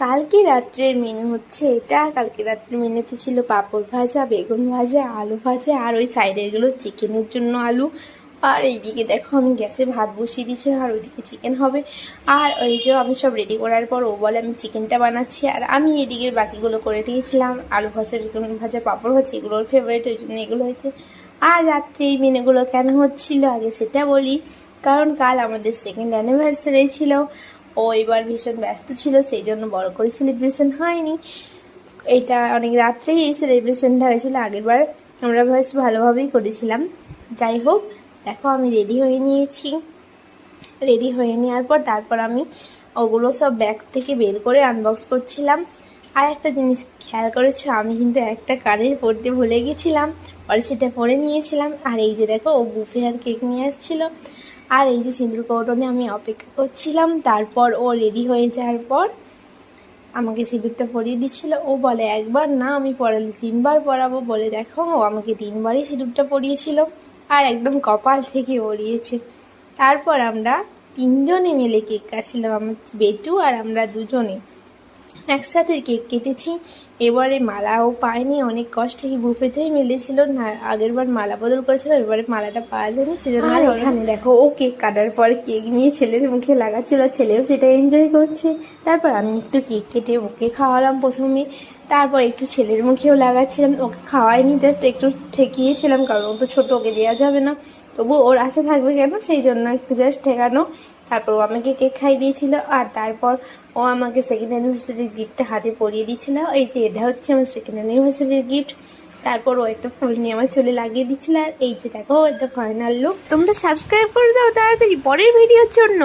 কালকে রাত্রের মেনু হচ্ছে এটা। কালকে রাত্রের মেনুতে ছিল পাঁপড় ভাজা, বেগুন ভাজা, আলু ভাজা, আর ওই সাইডের গুলো চিকেনের জন্য আলু। আর এইদিকে দেখো আমি গ্যাসে ভাত বসিয়ে দিয়েছি, আর ওইদিকে চিকেন হবে। আর ওই যে আমি সব রেডি করার পর ও বলে আমি চিকেনটা বানাচ্ছি, আর আমি এদিকের বাকিগুলো করে দিয়েছিলাম। আলু ভাজা, বেগুন ভাজা, পাঁপড় ভাজা, এগুলোর ফেভারিট, ওই জন্য এগুলো হয়েছে। আর রাত্রে এই মেনুগুলো কেন হচ্ছিল আগে সেটা বলি। কারণ কাল আমাদের সেকেন্ড অ্যানিভার্সারি ছিল। ও এবার ভীষণ ব্যস্ত ছিল, সেই জন্য বড় করে সেলিব্রেশন হয়নি। এটা অনেক রাত্রেই এই সেলিব্রেশনটা হয়েছিল। আগের বার আমরা বেশ ভালোভাবেই করেছিলাম। যাই হোক, দেখো আমি রেডি হয়ে নিয়েছি। রেডি হয়ে নেওয়ার পর তারপর আমি ওগুলো সব ব্যাগ থেকে বের করে আনবক্স করছিলাম। আর একটা জিনিস খেয়াল করেছো, আমি কিন্তু একটা কানের পরতে ভুলে গেছিলাম, পরে সেটা পরে নিয়েছিলাম। আর এই যে দেখো ও বুফে আর কেক নিয়ে আসছিল। আর এই যে সিঁদুর কৌটনে আমি অপেক্ষা করছিলাম। তারপর ও রেডি হয়ে যাওয়ার পর আমাকে সিঁদুরটা পরিয়ে দিচ্ছিল। ও বলে একবার না, আমি পরালে 3বার পরাবো বলে দেখো ও আমাকে 3বারই সিঁদুরটা পরিয়েছিল, আর একদম কপাল থেকে পরিয়েছে। তারপর আমরা 3জনে মিলে কেক কাটছিলাম, আমার বেটু আর আমরা 2জনে একসাথে কেক কেটেছি। এবারে মালাও পাইনি, অনেক কষ্টে বুফেতেই মিলেছিল না। আগের বার মালা বদল করেছিল, এবারে মালাটা পাওয়া যায়নি, সেজন্য। আর এখানে দেখো ও কেক কাটার পর কেক নিয়ে ছেলের মুখে লাগাচ্ছিল, ছেলেও সেটা এনজয় করছে। তারপর আমি একটু কেক কেটে ওকে খাওয়ালাম প্রথমে, তারপর একটু ছেলের মুখেও লাগাচ্ছিলাম। ওকে খাওয়াইনি, জাস্ট একটু ঠেকিয়েছিলাম, কারণ ও তো ছোটো, ওকে দেওয়া যাবে না, তবু ওর আশা থাকবে কেন, সেই জন্য একটু জাস্ট ঠেকানো। তারপর ও আমাকে কেক খাইয়ে দিয়েছিল। আর তারপর ও আমাকে সেকেন্ড অ্যানিভার্সারির গিফটটা হাতে পরিয়ে দিচ্ছিল। এই যে এটা হচ্ছে আমার সেকেন্ড অ্যানিভার্সারির গিফট। তারপর ও একটা ফুল নিয়ে আমার চুলে লাগিয়ে দিচ্ছিল। আর এই যে দেখো এটা ফাইনাল লুক। তোমরা সাবস্ক্রাইব করে দাও তাড়াতাড়ি পরের ভিডিওর জন্য।